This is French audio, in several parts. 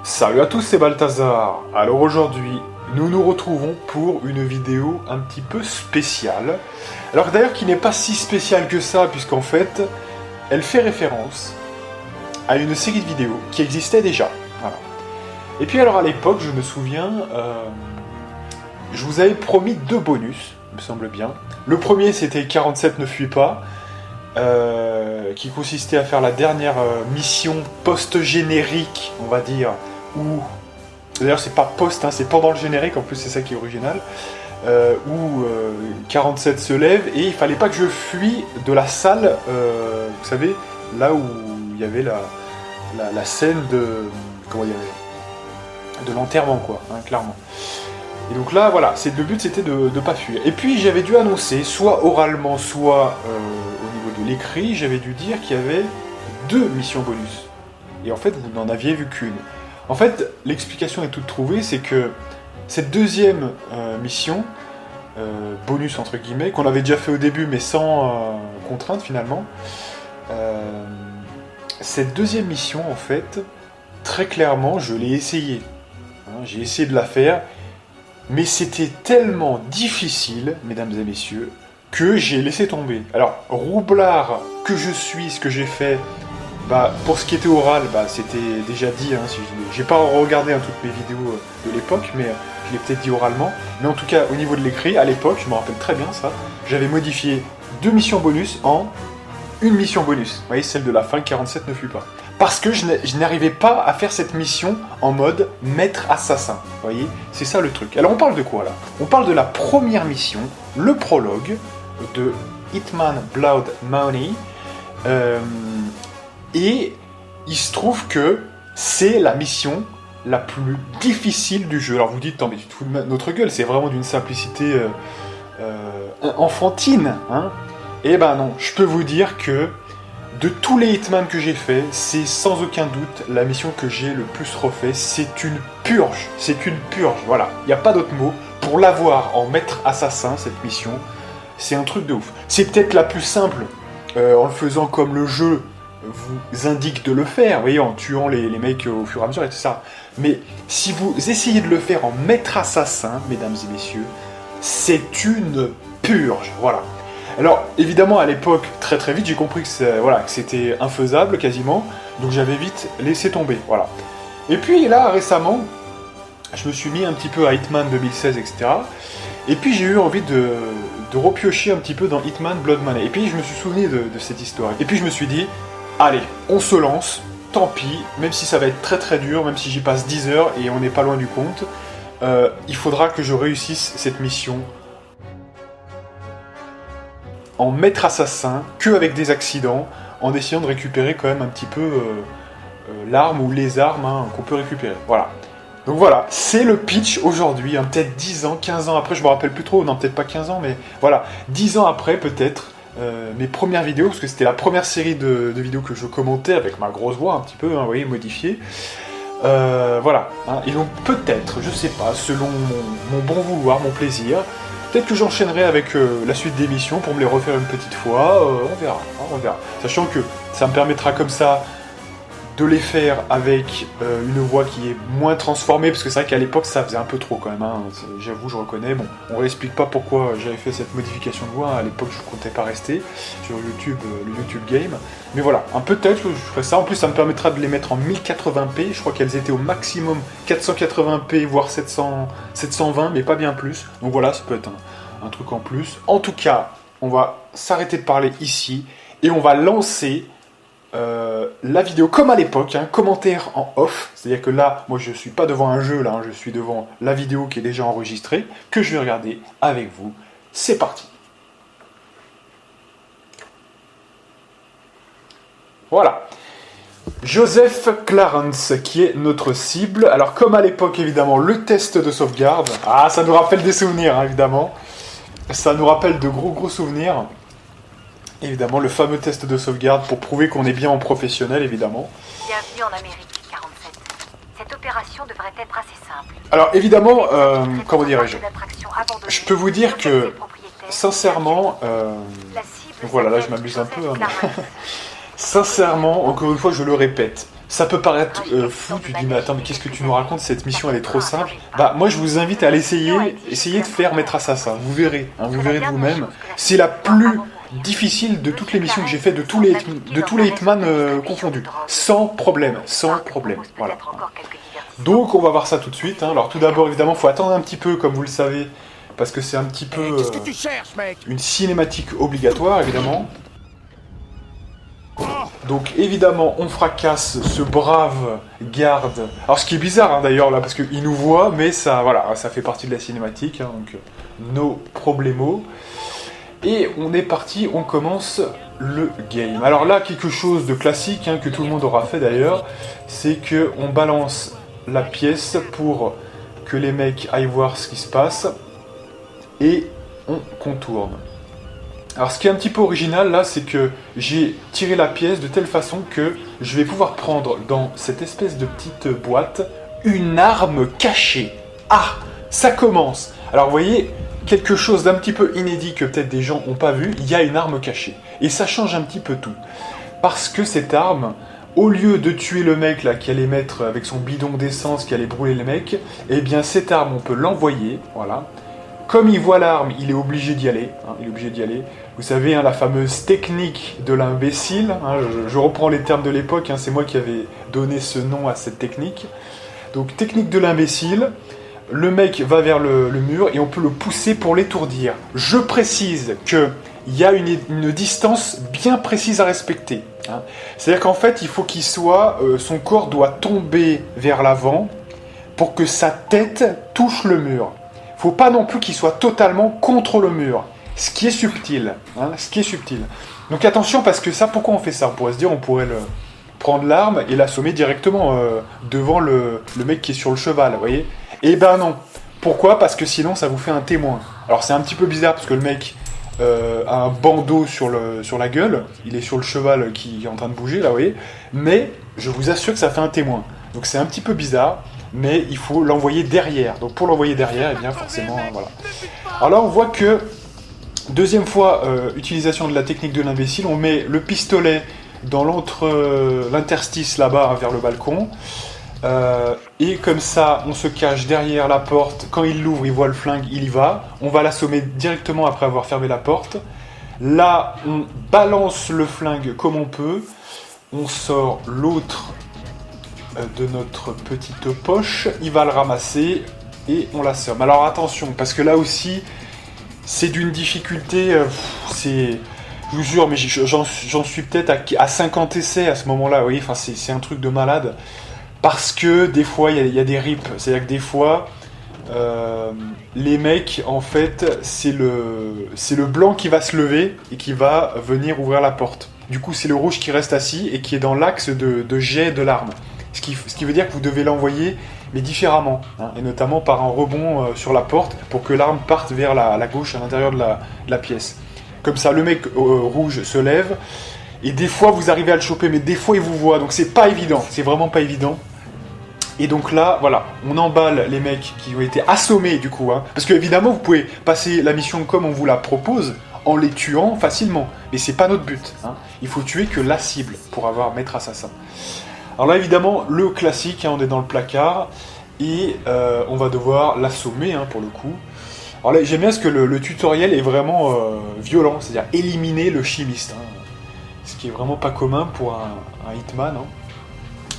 Salut à tous, c'est Balthazar. Alors aujourd'hui, nous nous retrouvons pour une vidéo un petit peu spéciale. Alors d'ailleurs qui n'est pas si spéciale que ça, puisqu'en fait, elle fait référence à une série de vidéos qui existait déjà. Voilà. Et puis alors à l'époque, je me souviens, je vous avais promis 2 bonus, il me semble bien. Le premier c'était 47 ne fuit pas, qui consistait à faire la dernière mission post-générique, on va dire, où... D'ailleurs c'est pas post, hein, c'est pendant le générique, en plus c'est ça qui est original, où 47 se lève et il fallait pas que je fuis de la salle, vous savez, là où il y avait la scène de... comment dire, de l'enterrement, quoi, hein, clairement. Et donc là, voilà, le but c'était de ne pas fuir. Et puis j'avais dû annoncer, soit oralement, soit au niveau de l'écrit, j'avais dû dire qu'il y avait 2 missions bonus. Et en fait, vous n'en aviez vu qu'une. En fait, l'explication est toute trouvée, c'est que cette deuxième mission, bonus entre guillemets, qu'on avait déjà fait au début, mais sans contrainte finalement, cette deuxième mission, en fait, très clairement, je l'ai essayé. Hein, j'ai essayé de la faire, mais c'était tellement difficile, mesdames et messieurs, que j'ai laissé tomber. Alors, roublard que je suis, ce que j'ai fait, bah, pour ce qui était oral, bah, c'était déjà dit, hein, si j'ai pas regardé toutes mes vidéos de l'époque, mais je l'ai peut-être dit oralement. Mais en tout cas, au niveau de l'écrit, à l'époque, je me rappelle très bien ça, j'avais modifié 2 missions bonus en une mission bonus. Vous voyez, celle de la fin, 47 ne fuit pas. Parce que je n'arrivais pas à faire cette mission en mode maître assassin. Vous voyez, c'est ça le truc. Alors on parle de quoi là? On parle de la première mission, le prologue de Hitman Blood Money. Et il se trouve que c'est la mission la plus difficile du jeu. Alors vous dites, mais tu te fous de notre gueule, c'est vraiment d'une simplicité enfantine, hein? Eh ben non, je peux vous dire que de tous les Hitman que j'ai fait, c'est sans aucun doute la mission que j'ai le plus refait. C'est une purge, voilà. Il n'y a pas d'autre mot. Pour l'avoir en maître assassin, cette mission, c'est un truc de ouf. C'est peut-être la plus simple, en le faisant comme le jeu vous indique de le faire, vous voyez, en tuant les mecs au fur et à mesure et tout ça. Mais si vous essayez de le faire en maître assassin, mesdames et messieurs, c'est une purge, voilà. Alors, évidemment, à l'époque, très très vite, j'ai compris que c'était infaisable, quasiment, donc j'avais vite laissé tomber, voilà. Et puis là, récemment, je me suis mis un petit peu à Hitman 2016, etc., et puis j'ai eu envie de repiocher un petit peu dans Hitman Blood Money, et puis je me suis souvenu de cette histoire, et puis je me suis dit, allez, on se lance, tant pis, même si ça va être très très dur, même si j'y passe 10 heures, et on n'est pas loin du compte, il faudra que je réussisse cette mission en maître assassin, que avec des accidents, en essayant de récupérer quand même un petit peu l'arme ou les armes, hein, qu'on peut récupérer. Voilà. Donc voilà, c'est le pitch aujourd'hui, hein, peut-être 10 ans, 15 ans après, je me rappelle plus trop, non peut-être pas 15 ans, mais voilà, 10 ans après peut-être, mes premières vidéos, parce que c'était la première série de vidéos que je commentais avec ma grosse voix un petit peu, hein, vous voyez, modifiée. Voilà, hein, et donc peut-être, je sais pas, selon mon bon vouloir, mon plaisir, peut-être que j'enchaînerai avec la suite des missions pour me les refaire une petite fois, on verra, hein, on verra. Sachant que ça me permettra comme ça de les faire avec une voix qui est moins transformée, parce que c'est vrai qu'à l'époque ça faisait un peu trop quand même, hein, j'avoue, je reconnais. Bon, on réexplique pas pourquoi j'avais fait cette modification de voix, à l'époque je comptais pas rester sur YouTube, le YouTube Game, mais voilà, peut-être que je ferai ça. En plus ça me permettra de les mettre en 1080p, je crois qu'elles étaient au maximum 480p, voire 720, mais pas bien plus, donc voilà, ça peut être un truc en plus. En tout cas, on va s'arrêter de parler ici, et on va lancer la vidéo comme à l'époque, hein, commentaire en off, c'est-à-dire que là, moi je suis pas devant un jeu, là, hein, je suis devant la vidéo qui est déjà enregistrée, que je vais regarder avec vous. C'est parti. Voilà. Joseph Clarence, qui est notre cible. Alors comme à l'époque, évidemment, le test de sauvegarde. Ah, ça nous rappelle des souvenirs, hein, évidemment. Ça nous rappelle de gros souvenirs. Évidemment, le fameux test de sauvegarde pour prouver qu'on est bien en professionnel, évidemment. Bienvenue en Amérique 47. Cette opération devrait être assez simple. Alors, évidemment, comment dirais-je? Je peux vous dire que, sincèrement, donc voilà, là je m'amuse un peu, hein, mais sincèrement, encore une fois, je le répète, ça peut paraître fou, tu te dis mais attends mais qu'est-ce que tu nous racontes, cette mission elle est trop simple. Bah moi je vous invite à l'essayer, essayez de faire Maître Assassin, vous verrez de vous-même. C'est la plus difficile de toutes les missions que j'ai fait, de tous les Hitman confondus, sans problème, voilà. Donc on va voir ça tout de suite, hein. Alors tout d'abord évidemment il faut attendre un petit peu comme vous le savez, parce que c'est un petit peu une cinématique obligatoire évidemment. Donc évidemment on fracasse ce brave garde. Alors ce qui est bizarre hein, d'ailleurs là parce qu'il nous voit mais ça voilà ça fait partie de la cinématique hein, donc no problemo. Et on est parti, on commence le game. Alors là quelque chose de classique hein, que tout le monde aura fait d'ailleurs, c'est que on balance la pièce pour que les mecs aillent voir ce qui se passe et on contourne. Alors ce qui est un petit peu original là, c'est que j'ai tiré la pièce de telle façon que je vais pouvoir prendre dans cette espèce de petite boîte une arme cachée. Ah, ça commence. Alors vous voyez, quelque chose d'un petit peu inédit que peut-être des gens n'ont pas vu, il y a une arme cachée. Et ça change un petit peu tout. Parce que cette arme, au lieu de tuer le mec là qui allait mettre avec son bidon d'essence, qui allait brûler le mec, eh bien cette arme on peut l'envoyer, voilà. Comme il voit l'arme, il est obligé d'y aller. Hein, il est obligé d'y aller. Vous savez, hein, la fameuse technique de l'imbécile. Hein, je reprends les termes de l'époque, hein, c'est moi qui avais donné ce nom à cette technique. Donc, technique de l'imbécile. Le mec va vers le mur et on peut le pousser pour l'étourdir. Je précise qu'il y a une distance bien précise à respecter. Hein. C'est-à-dire qu'en fait, il faut qu'il soit... son corps doit tomber vers l'avant pour que sa tête touche le mur. Faut pas non plus qu'il soit totalement contre le mur. Ce qui est subtil. Hein, ce qui est subtil. Donc attention, parce que ça, pourquoi on fait ça? On pourrait se dire, on pourrait prendre l'arme et l'assommer directement devant le mec qui est sur le cheval, vous voyez? Eh ben non. Pourquoi? Parce que sinon, ça vous fait un témoin. Alors c'est un petit peu bizarre, parce que le mec a un bandeau sur la gueule. Il est sur le cheval qui est en train de bouger, là, vous voyez? Mais je vous assure que ça fait un témoin. Donc c'est un petit peu bizarre. Mais il faut l'envoyer derrière. Donc pour l'envoyer derrière, eh bien forcément, voilà. Alors là, on voit que, deuxième fois, utilisation de la technique de l'imbécile, on met le pistolet dans l'interstice là-bas, hein, vers le balcon. Et comme ça, on se cache derrière la porte. Quand il l'ouvre, il voit le flingue, il y va. On va l'assommer directement après avoir fermé la porte. Là, on balance le flingue comme on peut. On sort l'autre de notre petite poche, il va le ramasser et on l'assomme. Alors attention, parce que là aussi, c'est d'une difficulté, je vous jure, mais j'en suis peut-être à 50 essais à ce moment-là, vous voyez, enfin, c'est un truc de malade, parce que des fois, il y a des rips, c'est-à-dire que des fois, les mecs, en fait, c'est le blanc qui va se lever et qui va venir ouvrir la porte. Du coup, c'est le rouge qui reste assis et qui est dans l'axe de jet de l'arme. Ce qui veut dire que vous devez l'envoyer, mais différemment, hein, et notamment par un rebond sur la porte, pour que l'arme parte vers la gauche, à l'intérieur de la pièce. Comme ça, le mec rouge se lève, et des fois vous arrivez à le choper, mais des fois il vous voit, donc c'est pas évident, c'est vraiment pas évident. Et donc là, voilà, on emballe les mecs qui ont été assommés du coup, hein, parce que évidemment vous pouvez passer la mission comme on vous la propose, en les tuant facilement, mais c'est pas notre but, hein. Il faut tuer que la cible pour avoir Maître Assassin. Alors là, évidemment, le classique, hein, on est dans le placard, et on va devoir l'assommer, hein, pour le coup. Alors là, j'aime bien parce que le tutoriel est vraiment violent, c'est-à-dire éliminer le chimiste, hein, ce qui est vraiment pas commun pour un Hitman. Hein.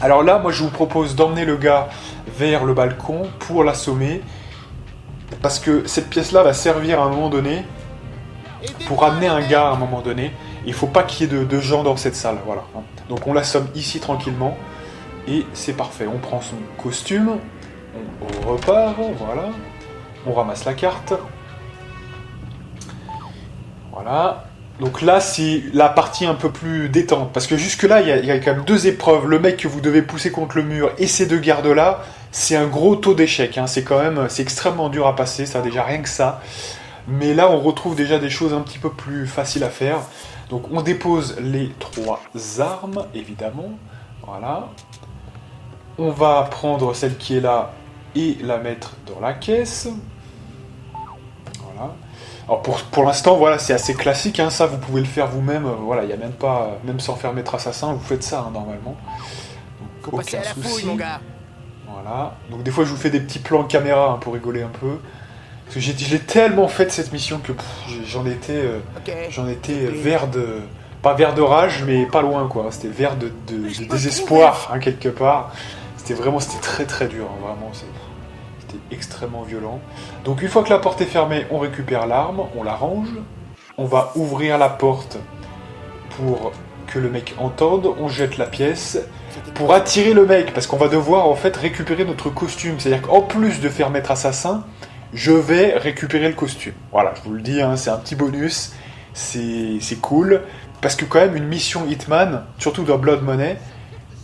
Alors là, moi, je vous propose d'emmener le gars vers le balcon pour l'assommer, parce que cette pièce-là va servir à un moment donné pour amener un gars à un moment donné. Il faut pas qu'il y ait de gens dans cette salle, voilà. Donc on l'assomme ici tranquillement, et c'est parfait. On prend son costume, on repart, voilà. On ramasse la carte. Voilà. Donc là, c'est la partie un peu plus détente, parce que jusque-là, il y a quand même deux épreuves. Le mec que vous devez pousser contre le mur, et ces deux gardes-là, c'est un gros taux d'échec, hein. C'est extrêmement dur à passer, ça, déjà rien que ça. Mais là, on retrouve déjà des choses un petit peu plus faciles à faire. Donc on dépose les trois armes, évidemment. Voilà. On va prendre celle qui est là et la mettre dans la caisse. Voilà. Alors pour l'instant, voilà, c'est assez classique, hein, ça vous pouvez le faire vous-même. Voilà, il n'y a même pas, même sans faire Maître Assassin, vous faites ça, hein, normalement. Donc, Faut passer à la fouille, mon gars. Voilà. Donc des fois je vous fais des petits plans caméra pour rigoler un peu. Parce que j'ai tellement fait de cette mission que j'en étais vert de... Pas vert de rage, mais pas loin quoi. C'était vert de désespoir, hein, quelque part. C'était très très dur, hein, vraiment. C'était extrêmement violent. Donc une fois que la porte est fermée, on récupère l'arme, on la range. On va ouvrir la porte pour que le mec entende. On jette la pièce pour attirer le mec, parce qu'on va devoir en fait récupérer notre costume. C'est-à-dire qu'en plus de faire maître assassin, je vais récupérer le costume. Voilà, je vous le dis, hein, c'est un petit bonus. C'est cool. Parce que quand même, une mission Hitman, surtout dans Blood Money,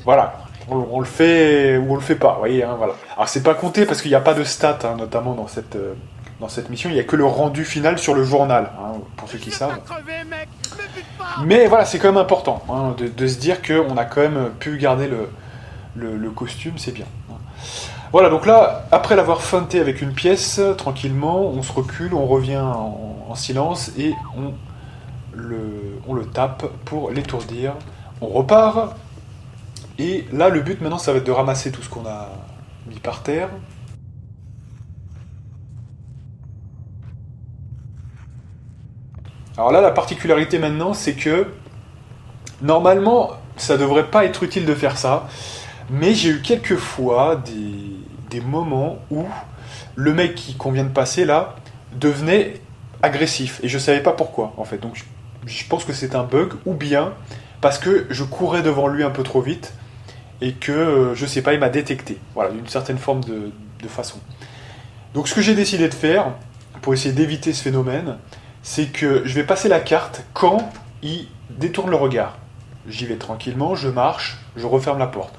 voilà, on le fait ou on le fait pas, vous voyez, hein, voilà. Alors c'est pas compté parce qu'il n'y a pas de stats, hein, notamment dans cette mission, il n'y a que le rendu final sur le journal, hein, pour ceux qui savent. Mais voilà, c'est quand même important, hein, de se dire qu'on a quand même pu garder le costume, c'est bien. Hein. Voilà, donc là, après l'avoir feinté avec une pièce, tranquillement, on se recule, on revient en silence et on le tape pour l'étourdir. On repart. Et là, le but maintenant, ça va être de ramasser tout ce qu'on a mis par terre. Alors là, la particularité maintenant, c'est que normalement, ça devrait pas être utile de faire ça. Mais j'ai eu quelques fois des moments où le mec qu'on vient de passer là devenait agressif. Et je savais pas pourquoi, en fait. Donc je pense que c'est un bug, ou bien parce que je courais devant lui un peu trop vite et que, je sais pas, il m'a détecté. Voilà, d'une certaine forme de façon. Donc ce que j'ai décidé de faire, pour essayer d'éviter ce phénomène, c'est que je vais passer la carte quand il détourne le regard. J'y vais tranquillement, je marche, je referme la porte.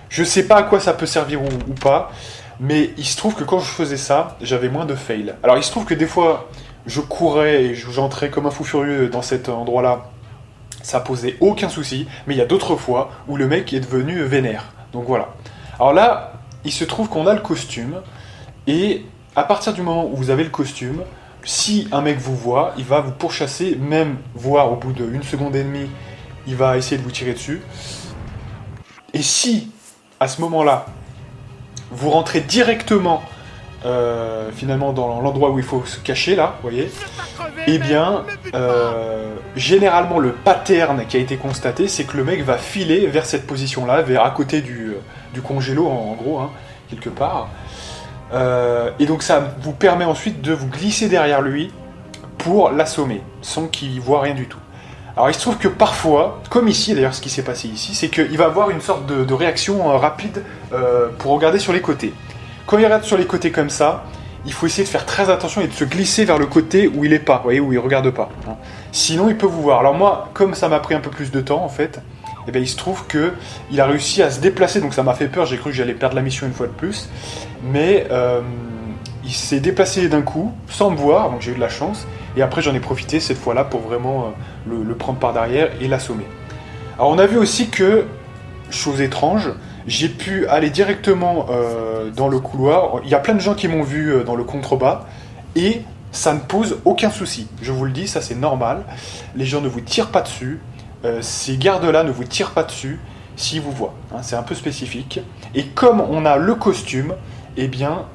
Je sais pas à quoi ça peut servir ou pas, mais il se trouve que quand je faisais ça, j'avais moins de fails. Alors il se trouve que des fois, je courais et j'entrais comme un fou furieux dans cet endroit-là. Ça posait aucun souci, mais il y a d'autres fois où le mec est devenu vénère. Donc voilà. Alors là, il se trouve qu'on a le costume, et à partir du moment où vous avez le costume, si un mec vous voit, il va vous pourchasser, même voire au bout d'1 seconde et demie, il va essayer de vous tirer dessus. Et si, à ce moment-là, vous rentrez directement finalement dans l'endroit où il faut se cacher, là, vous voyez, eh bien, généralement, le pattern qui a été constaté, c'est que le mec va filer vers cette position-là, à côté du congélo, en gros, hein, quelque part. Et donc ça vous permet ensuite de vous glisser derrière lui pour l'assommer, sans qu'il voit rien du tout. Alors il se trouve que parfois, comme ici, d'ailleurs ce qui s'est passé ici, c'est qu'il va avoir une sorte de réaction rapide pour regarder sur les côtés. Quand il regarde sur les côtés comme ça, il faut essayer de faire très attention et de se glisser vers le côté où il est pas, vous voyez, où il regarde pas. Hein. Sinon il peut vous voir. Alors moi, comme ça m'a pris un peu plus de temps en fait, eh bien, il se trouve qu'il a réussi à se déplacer, donc ça m'a fait peur, j'ai cru que j'allais perdre la mission une fois de plus, mais il s'est déplacé d'un coup, sans me voir, donc j'ai eu de la chance, et après j'en ai profité cette fois-là pour vraiment le prendre par derrière et l'assommer. Alors on a vu aussi que, chose étrange, j'ai pu aller directement dans le couloir, il y a plein de gens qui m'ont vu dans le contrebas, et ça ne pose aucun souci, je vous le dis, ça c'est normal, les gens ne vous tirent pas dessus, ces gardes-là ne vous tirent pas dessus s'ils vous voient. Hein, c'est un peu spécifique. Et comme on a le costume, eh bien,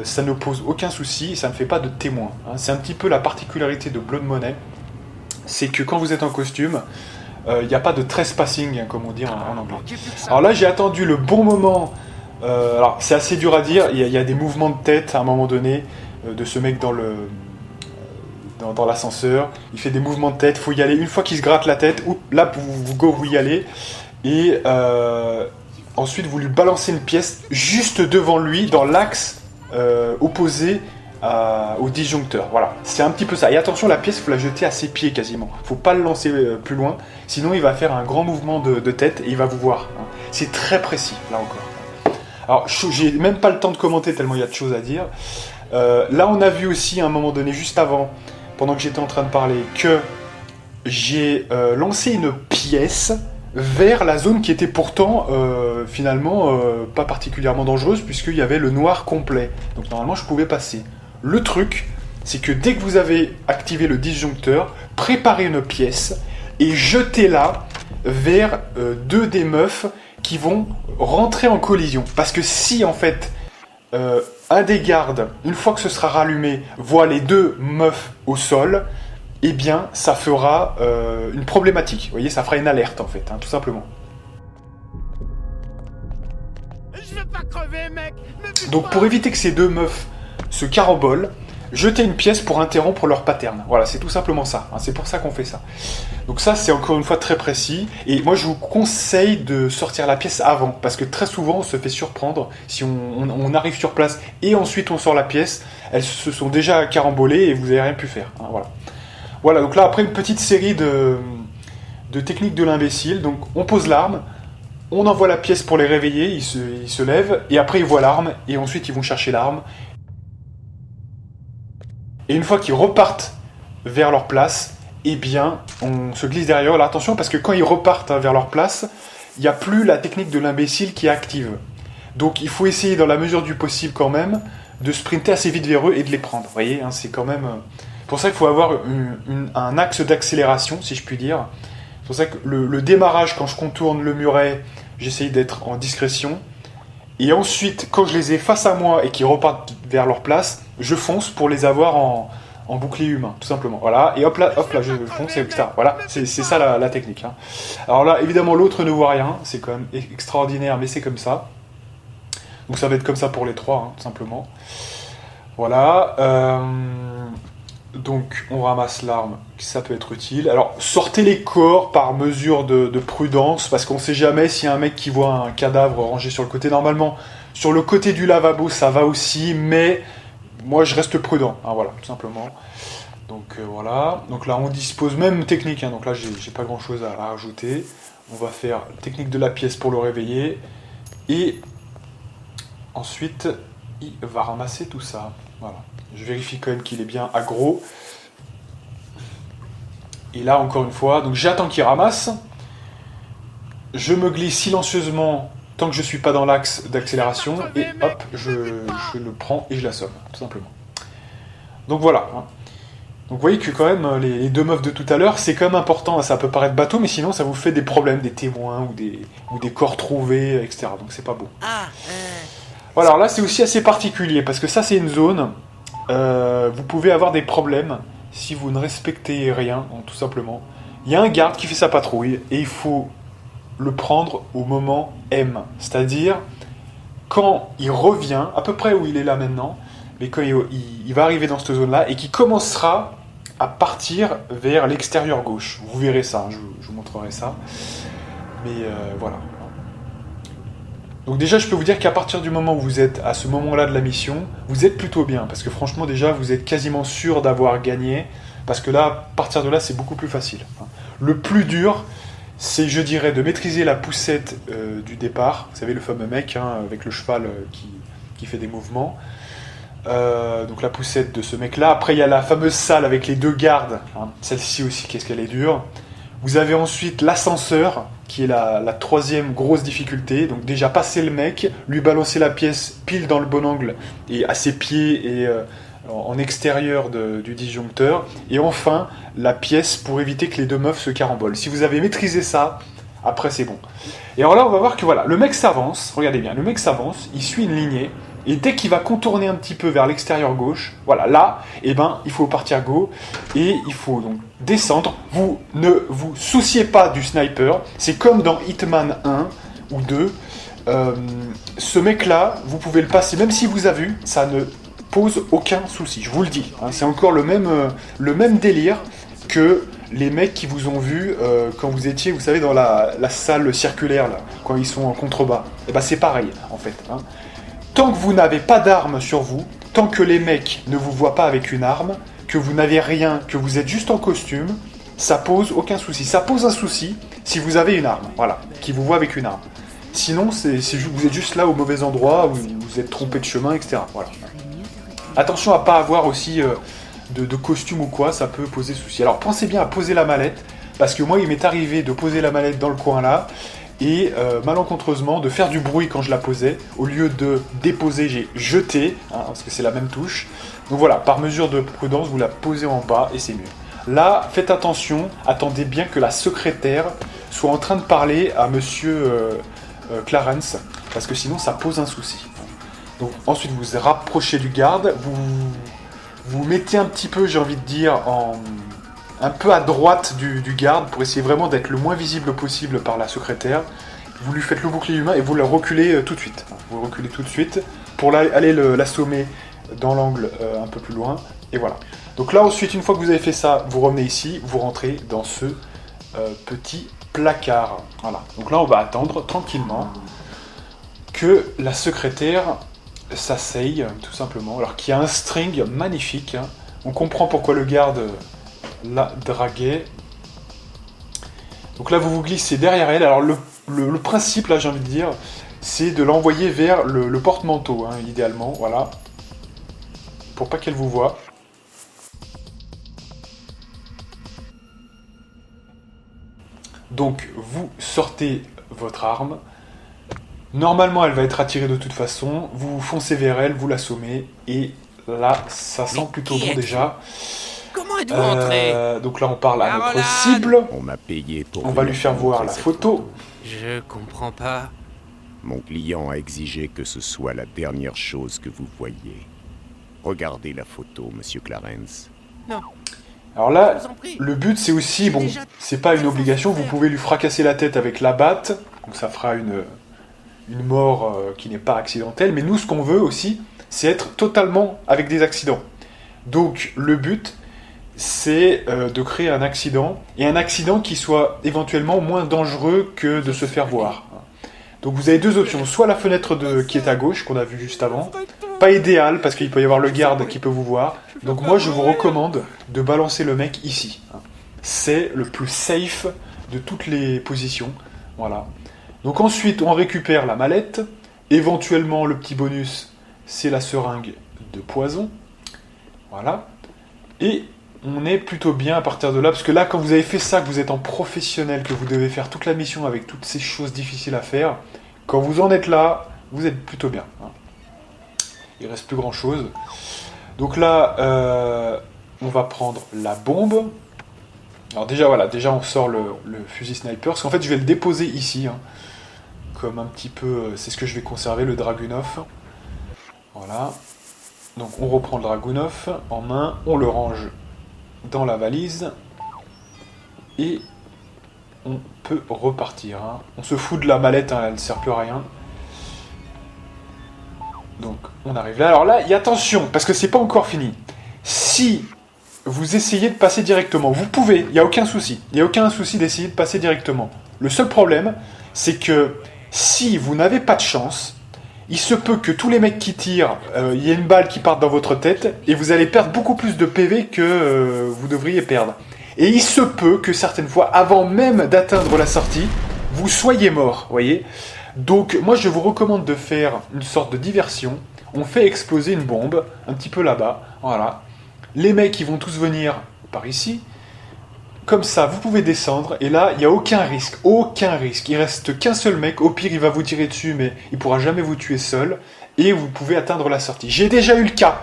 ça ne pose aucun souci et ça ne fait pas de témoin. Hein. C'est un petit peu la particularité de Blood Money. C'est que quand vous êtes en costume, il n'y a pas de trespassing, hein, comme on dit en anglais. Alors là, j'ai attendu le bon moment. Alors, c'est assez dur à dire. Il y a des mouvements de tête à un moment donné de ce mec dans l'ascenseur, il fait des mouvements de tête, il faut y aller, une fois qu'il se gratte la tête, là vous y allez, et ensuite vous lui balancez une pièce juste devant lui, dans l'axe opposé au disjoncteur, voilà, c'est un petit peu ça, et attention, la pièce, il faut la jeter à ses pieds quasiment, il ne faut pas le lancer plus loin, sinon il va faire un grand mouvement de tête et il va vous voir, hein. C'est très précis, là encore. Alors, j'ai même pas le temps de commenter tellement il y a de choses à dire. Là, on a vu aussi à un moment donné, juste avant, pendant que j'étais en train de parler, que j'ai lancé une pièce vers la zone qui était pourtant finalement pas particulièrement dangereuse puisqu'il y avait le noir complet. Donc normalement je pouvais passer. Le truc, c'est que dès que vous avez activé le disjoncteur, préparez une pièce et jetez-la vers deux des meufs qui vont rentrer en collision. Parce que si, en fait, un des gardes, une fois que ce sera rallumé, voit les deux meufs au sol, eh bien, ça fera une problématique. Vous voyez, ça fera une alerte, en fait, hein, tout simplement. Je veux pas crever, mec. Donc, pour éviter que ces deux meufs se carambolent, jetez une pièce pour interrompre leur pattern. Voilà, c'est tout simplement ça. Hein, c'est pour ça qu'on fait ça. Donc ça, c'est encore une fois très précis. Et moi, je vous conseille de sortir la pièce avant. Parce que très souvent, on se fait surprendre. Si on arrive sur place et ensuite on sort la pièce, elles se sont déjà carambolées et vous n'avez rien pu faire. Hein, voilà. Voilà, donc là, après une petite série de techniques de l'imbécile. Donc, on pose l'arme. On envoie la pièce pour les réveiller. Ils se lèvent. Et après, ils voient l'arme. Et ensuite, ils vont chercher l'arme. Et une fois qu'ils repartent vers leur place, eh bien, on se glisse derrière. Alors attention, parce que quand ils repartent vers leur place, il n'y a plus la technique de l'imbécile qui est active. Donc il faut essayer, dans la mesure du possible quand même, de sprinter assez vite vers eux et de les prendre. Vous voyez, hein, c'est quand même... pour ça qu'il faut avoir un axe d'accélération, si je puis dire. C'est pour ça que le démarrage, quand je contourne le muret, j'essaye d'être en discrétion. Et ensuite, quand je les ai face à moi et qu'ils repartent vers leur place, je fonce pour les avoir en bouclier humain, tout simplement. Voilà, et hop là je fonce, etc. Voilà, c'est ça la technique. Hein. Alors là, évidemment, l'autre ne voit rien, c'est quand même extraordinaire, mais c'est comme ça. Donc ça va être comme ça pour les trois, hein, tout simplement. Voilà. Donc on ramasse l'arme, ça peut être utile. Alors sortez les corps par mesure de prudence, parce qu'on sait jamais s'il y a un mec qui voit un cadavre rangé sur le côté. Normalement, sur le côté du lavabo, ça va aussi, mais moi je reste prudent. Hein, voilà, tout simplement. Donc voilà. Donc là on dispose même technique, hein, donc là j'ai pas grand chose à rajouter. On va faire technique de la pièce pour le réveiller. Et ensuite, il va ramasser tout ça. Voilà. Je vérifie quand même qu'il est bien aggro. Et là, encore une fois, donc j'attends qu'il ramasse. Je me glisse silencieusement tant que je ne suis pas dans l'axe d'accélération. Et hop, je le prends et je l'assomme, tout simplement. Donc voilà. Donc vous voyez que quand même, les deux meufs de tout à l'heure, c'est quand même important. Ça peut paraître bateau, mais sinon ça vous fait des problèmes, des témoins ou des corps trouvés, etc. Donc c'est pas beau. Voilà, alors là c'est aussi assez particulier, parce que ça c'est une zone... vous pouvez avoir des problèmes si vous ne respectez rien, tout simplement. Il y a un garde qui fait sa patrouille et il faut le prendre au moment M. C'est-à-dire, quand il revient, à peu près où il est là maintenant, mais quand il va arriver dans cette zone-là et qu'il commencera à partir vers l'extérieur gauche. Vous verrez ça, je vous montrerai ça. Mais voilà. Donc déjà, je peux vous dire qu'à partir du moment où vous êtes à ce moment-là de la mission, vous êtes plutôt bien. Parce que franchement, déjà, vous êtes quasiment sûr d'avoir gagné. Parce que là, à partir de là, c'est beaucoup plus facile. Le plus dur, c'est, je dirais, de maîtriser la poussette du départ. Vous savez, le fameux mec, hein, avec le cheval qui fait des mouvements. Donc la poussette de ce mec-là. Après, il y a la fameuse salle avec les deux gardes. Hein. Celle-ci aussi, qu'est-ce qu'elle est dure. Vous avez ensuite l'ascenseur, qui est la troisième grosse difficulté. Donc déjà passer le mec, lui balancer la pièce pile dans le bon angle et à ses pieds et en extérieur du disjoncteur. Et enfin, la pièce pour éviter que les deux meufs se carambolent. Si vous avez maîtrisé ça, après c'est bon. Et alors là, on va voir que voilà, le mec s'avance, regardez bien, le mec s'avance, il suit une lignée. Et dès qu'il va contourner un petit peu vers l'extérieur gauche, voilà, là, eh ben, il faut partir go, et il faut donc descendre. Vous ne vous souciez pas du sniper, c'est comme dans Hitman 1 ou 2. Ce mec-là, vous pouvez le passer, même si vous avez vu, ça ne pose aucun souci, je vous le dis. Hein, c'est encore le même délire que les mecs qui vous ont vu quand vous étiez, vous savez, dans la salle circulaire, là, quand ils sont en contrebas. Et ben, c'est pareil, en fait, hein. Tant que vous n'avez pas d'arme sur vous, tant que les mecs ne vous voient pas avec une arme, que vous n'avez rien, que vous êtes juste en costume, ça pose aucun souci. Ça pose un souci si vous avez une arme, voilà, qui vous voit avec une arme. Sinon, vous êtes juste là au mauvais endroit, vous êtes trompé de chemin, etc. Voilà. Attention à pas avoir aussi de costume ou quoi, ça peut poser souci. Alors pensez bien à poser la mallette, parce que moi il m'est arrivé de poser la mallette dans le coin là, et malencontreusement de faire du bruit quand je la posais. Au lieu de déposer, j'ai jeté, hein, parce que c'est la même touche. Donc voilà, par mesure de prudence, vous la posez en bas et c'est mieux. Là, faites attention, attendez bien que la secrétaire soit en train de parler à monsieur Clarence, parce que sinon ça pose un souci. Donc ensuite vous vous rapprochez du garde, vous mettez un petit peu, j'ai envie de dire, un peu à droite du garde pour essayer vraiment d'être le moins visible possible par la secrétaire. Vous lui faites le bouclier humain et vous la reculez tout de suite. Vous reculez tout de suite pour aller l'assommer dans l'angle un peu plus loin. Et voilà. Donc là ensuite, une fois que vous avez fait ça, vous revenez ici, vous rentrez dans ce petit placard. Voilà. Donc là on va attendre tranquillement que la secrétaire s'asseye, tout simplement. Alors qu'il y a un string magnifique. Hein. On comprend pourquoi le garde la draguait. Donc là vous vous glissez derrière elle. Alors le principe, là j'ai envie de dire, c'est de l'envoyer vers le porte-manteau, hein, idéalement, voilà. Pour pas qu'elle vous voie. Donc vous sortez votre arme. Normalement elle va être attirée de toute façon. Vous foncez vers elle, vous l'assommez. Et là ça sent plutôt bon déjà. Comment êtes-vous entré? Donc là on parle à notre Caroline cible. On m'a payé pour... On va lui faire venir voir montrer la cette photo. Je comprends pas. Mon client a exigé que ce soit la dernière chose que vous voyez. Regardez la photo, monsieur Clarence. Non, Alors là, je vous en prie. le but c'est aussi, bon, c'est pas une obligation, vous pouvez lui fracasser la tête avec la batte, donc ça fera une mort qui n'est pas accidentelle, mais nous ce qu'on veut aussi, c'est être totalement avec des accidents. Donc le but, c'est de créer un accident, et un accident qui soit éventuellement moins dangereux que de se faire voir. Donc vous avez deux options, soit la fenêtre qui est à gauche, qu'on a vu juste avant, pas idéal, parce qu'il peut y avoir le garde qui peut vous voir, donc moi je vous recommande de balancer le mec ici. C'est le plus safe de toutes les positions, voilà. Donc ensuite on récupère la mallette, éventuellement le petit bonus, c'est la seringue de poison, voilà, et on est plutôt bien à partir de là, parce que là, quand vous avez fait ça, que vous êtes en professionnel, que vous devez faire toute la mission avec toutes ces choses difficiles à faire, quand vous en êtes là, vous êtes plutôt bien. Hein. Il reste plus grand chose. Donc là, on va prendre la bombe. Alors déjà, voilà, déjà on sort le fusil sniper, parce qu'en fait, je vais le déposer ici, hein, comme un petit peu, c'est ce que je vais conserver, le Dragunov. Voilà. Donc on reprend le Dragunov en main, on le range dans la valise et on peut repartir. Hein. On se fout de la mallette, hein, elle ne sert plus à rien. Donc on arrive là. Alors là, il y a attention, parce que c'est pas encore fini. Si vous essayez de passer directement, vous pouvez, il n'y a aucun souci. Il n'y a aucun souci d'essayer de passer directement. Le seul problème, c'est que si vous n'avez pas de chance, il se peut que tous les mecs qui tirent, il y ait une balle qui parte dans votre tête, et vous allez perdre beaucoup plus de PV que vous devriez perdre. Et il se peut que certaines fois, avant même d'atteindre la sortie, vous soyez mort, voyez. Donc moi je vous recommande de faire une sorte de diversion. On fait exploser une bombe, un petit peu là-bas, voilà. Les mecs ils vont tous venir par ici. Comme ça, vous pouvez descendre, et là, il n'y a aucun risque, aucun risque. Il reste qu'un seul mec, au pire, il va vous tirer dessus, mais il pourra jamais vous tuer seul, et vous pouvez atteindre la sortie. J'ai déjà eu le cas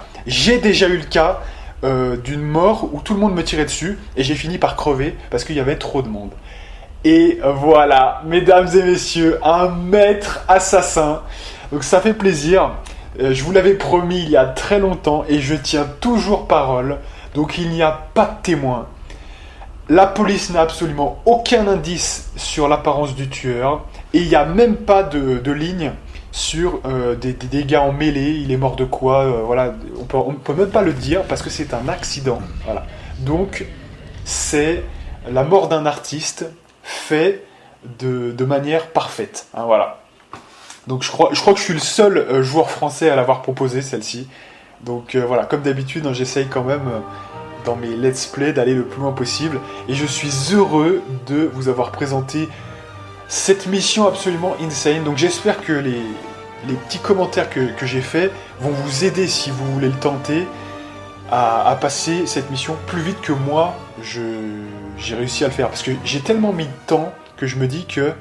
d'une mort où tout le monde me tirait dessus, et j'ai fini par crever, parce qu'il y avait trop de monde. Et voilà, mesdames et messieurs, un maître assassin. Donc ça fait plaisir, je vous l'avais promis il y a très longtemps, et je tiens toujours parole, donc il n'y a pas de témoin. La police n'a absolument aucun indice sur l'apparence du tueur. Et il n'y a même pas de ligne sur des dégâts en mêlée. Il est mort de quoi voilà. On peut même pas le dire parce que c'est un accident. Voilà. Donc, c'est la mort d'un artiste fait de manière parfaite. Hein, voilà. Donc, je crois que je suis le seul joueur français à l'avoir proposé, celle-ci. Donc, voilà. Comme d'habitude, hein, j'essaye quand même... dans mes let's play d'aller le plus loin possible et je suis heureux de vous avoir présenté cette mission absolument insane. Donc j'espère que les petits commentaires que j'ai faits vont vous aider si vous voulez le tenter à passer cette mission plus vite que moi j'ai réussi à le faire, parce que j'ai tellement mis de temps que je me dis que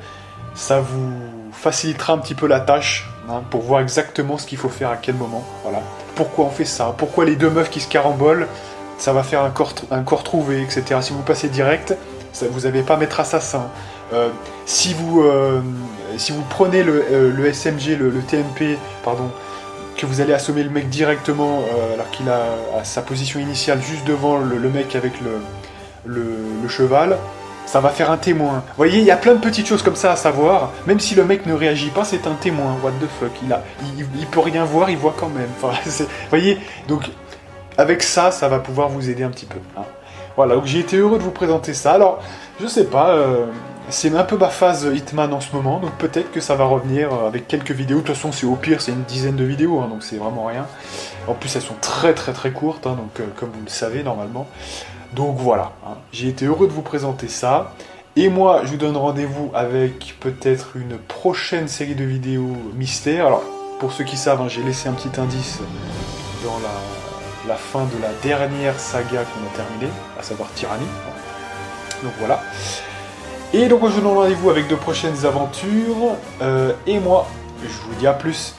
ça vous facilitera un petit peu la tâche, hein, pour voir exactement ce qu'il faut faire à quel moment. Voilà. Pourquoi on fait ça, pourquoi les deux meufs qui se carambolent, ça va faire un corps trouvé, etc. Si vous passez direct, vous n'avez pas maître assassin. Si vous si vous prenez le SMG, le TMP, pardon, que vous allez assommer le mec directement alors qu'il a à sa position initiale juste devant le mec avec le cheval, ça va faire un témoin. Vous voyez, il y a plein de petites choses comme ça à savoir. Même si le mec ne réagit pas, c'est un témoin. What the fuck, il peut rien voir, il voit quand même. Enfin, vous voyez, donc avec ça, ça va pouvoir vous aider un petit peu. Hein. Voilà, donc j'ai été heureux de vous présenter ça. Alors, je sais pas, c'est un peu ma phase Hitman en ce moment, donc peut-être que ça va revenir avec quelques vidéos. De toute façon, c'est au pire, c'est une dizaine de vidéos, hein, donc c'est vraiment rien. En plus, elles sont très courtes, hein, donc comme vous le savez normalement. Donc voilà, hein, j'ai été heureux de vous présenter ça. Et moi, je vous donne rendez-vous avec peut-être une prochaine série de vidéos mystères. Alors, pour ceux qui savent, hein, j'ai laissé un petit indice dans la fin de la dernière saga qu'on a terminée, à savoir Tyrannie. Donc voilà. Et donc moi je vous donne rendez-vous avec de prochaines aventures. Et moi, je vous dis à plus.